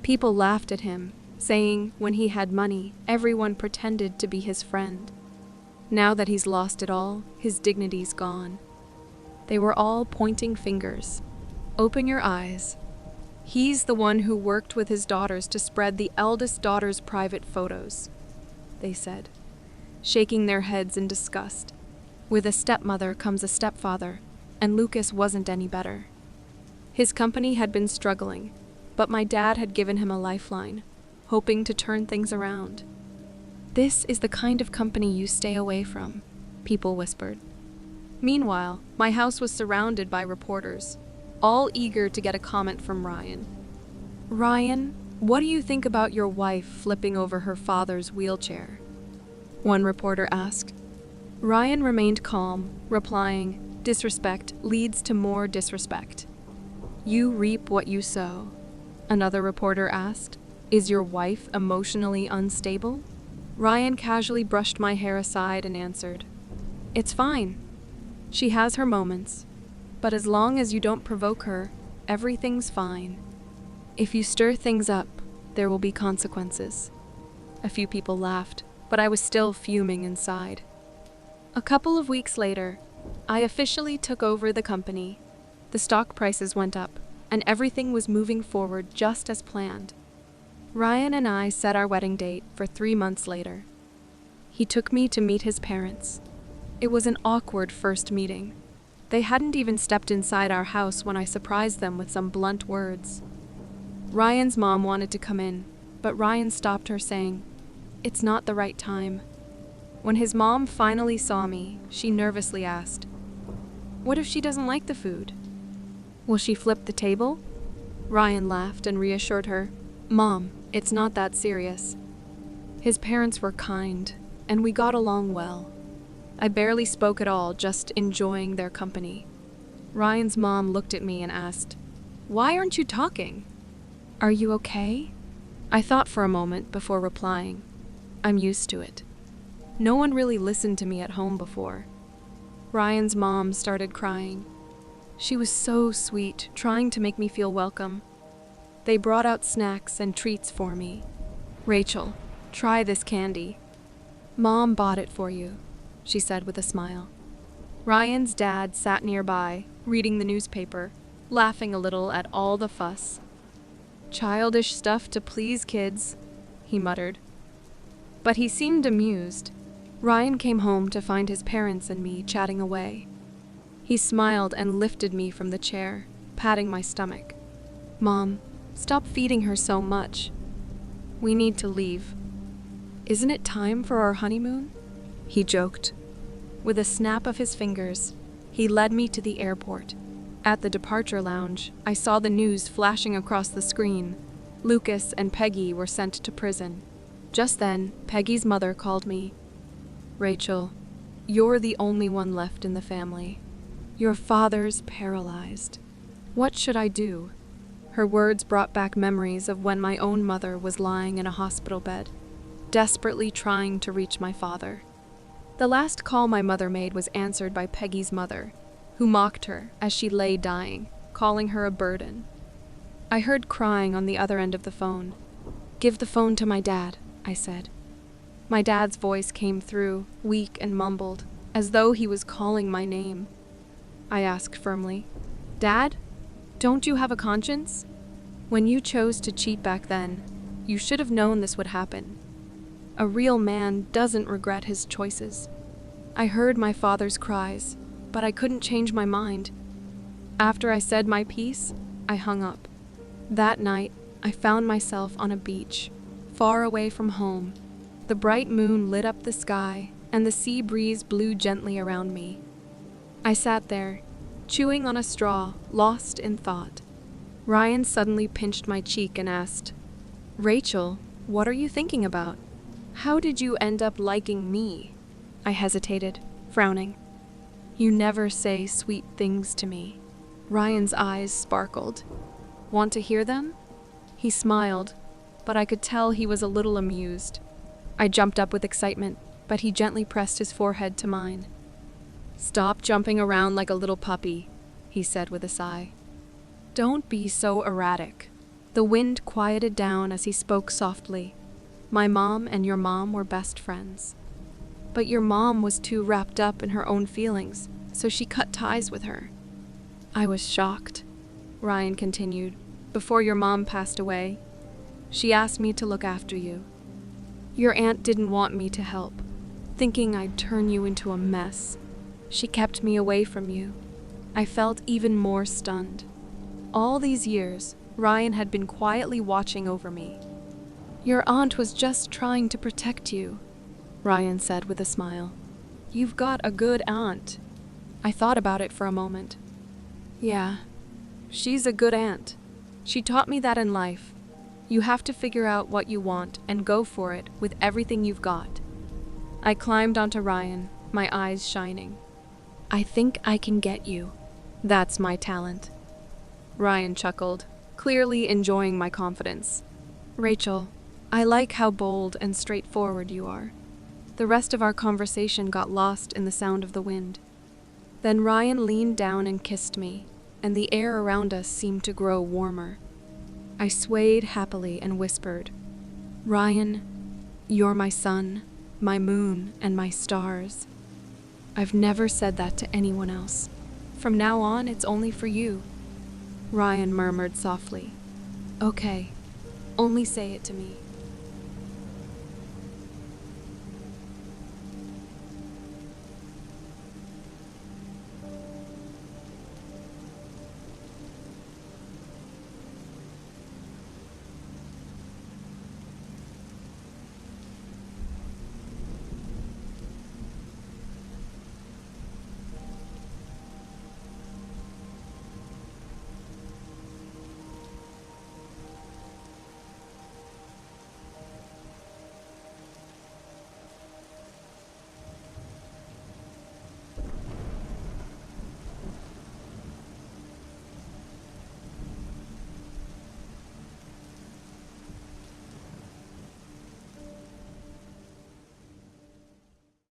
Speaker 1: People laughed at him, saying when he had money, everyone pretended to be his friend. Now that he's lost it all, his dignity's gone. They were all pointing fingers. "Open your eyes. He's the one who worked with his daughters to spread the eldest daughter's private photos," they said, shaking their heads in disgust. With a stepmother comes a stepfather, and Lucas wasn't any better. His company had been struggling, but my dad had given him a lifeline, hoping to turn things around. "This is the kind of company you stay away from," people whispered. Meanwhile, my house was surrounded by reporters, all eager to get a comment from Ryan. "Ryan, "What do you think about your wife flipping over her father's wheelchair?" one reporter asked. Ryan remained calm, replying, "Disrespect leads to more disrespect. You reap what you sow." Another reporter asked, "Is your wife emotionally unstable?" Ryan casually brushed my hair aside and answered, "It's fine. She has her moments, but as long as you don't provoke her, everything's fine. If you stir things up, there will be consequences." A few people laughed, but I was still fuming inside. A couple of weeks later, I officially took over the company. The stock prices went up, and everything was moving forward just as planned. Ryan and I set our wedding date for 3 months later. He took me to meet his parents. It was an awkward first meeting. They hadn't even stepped inside our house when I surprised them with some blunt words. Ryan's mom wanted to come in, but Ryan stopped her, saying, "It's not the right time." When his mom finally saw me, she nervously asked, "What if she doesn't like the food? Will she flip the table?" Ryan laughed and reassured her, "Mom, it's not that serious." His parents were kind, and we got along well. I barely spoke at all, just enjoying their company. Ryan's mom looked at me and asked, "Why aren't you talking? Are you okay?" I thought for a moment before replying, "I'm used to it. No one really listened to me at home before." Ryan's mom started crying. She was so sweet, trying to make me feel welcome. They brought out snacks and treats for me. "Rachel, try this candy. Mom bought it for you," she said with a smile. Ryan's dad sat nearby, reading the newspaper, laughing a little at all the fuss. "Childish stuff to please kids," he muttered. But he seemed amused. Ryan came home to find his parents and me chatting away. He smiled and lifted me from the chair, patting my stomach. "Mom, stop feeding her so much. We need to leave." "Isn't it time for our honeymoon?" he joked. With a snap of his fingers, he led me to the airport. At the departure lounge, I saw the news flashing across the screen. Lucas and Peggy were sent to prison. Just then, Peggy's mother called me. "Rachel, you're the only one left in the family. Your father's paralyzed. What should I do?" Her words brought back memories of when my own mother was lying in a hospital bed, desperately trying to reach my father. The last call my mother made was answered by Peggy's mother, who mocked her as she lay dying, calling her a burden. I heard crying on the other end of the phone. "Give the phone to my dad," I said. My dad's voice came through, weak and mumbled, as though he was calling my name. I asked firmly, "Dad, don't you have a conscience? When you chose to cheat back then, you should have known this would happen. A real man doesn't regret his choices." I heard my father's cries, but I couldn't change my mind. After I said my piece, I hung up. That night, I found myself on a beach, far away from home. The bright moon lit up the sky, and the sea breeze blew gently around me. I sat there, chewing on a straw, lost in thought. Ryan suddenly pinched my cheek and asked, "Rachel, what are you thinking about? How did you end up liking me?" I hesitated, frowning. "You never say sweet things to me." Ryan's eyes sparkled. "Want to hear them?" He smiled, but I could tell he was a little amused. I jumped up with excitement, but he gently pressed his forehead to mine. "Stop jumping around like a little puppy," he said with a sigh. "Don't be so erratic." The wind quieted down as he spoke softly. "My mom and your mom were best friends. But your mom was too wrapped up in her own feelings, so she cut ties with her." I was shocked. Ryan continued, "Before your mom passed away, she asked me to look after you. Your aunt didn't want me to help, thinking I'd turn you into a mess. She kept me away from you." I felt even more stunned. All these years, Ryan had been quietly watching over me. "Your aunt was just trying to protect you," Ryan said with a smile. "You've got a good aunt." I thought about it for a moment. "Yeah, she's a good aunt. She taught me that in life. You have to figure out what you want and go for it with everything you've got. I climbed onto Ryan, my eyes shining. I think I can get you. That's my talent. Ryan chuckled, clearly enjoying my confidence. Rachel, I like how bold and straightforward you are. The rest of our conversation got lost in the sound of the wind. Then Ryan leaned down and kissed me, and the air around us seemed to grow warmer. I swayed happily and whispered, Ryan, you're my sun, my moon, and my stars. I've never said that to anyone else. From now on, it's only for you. Ryan murmured softly, Okay, only say it to me.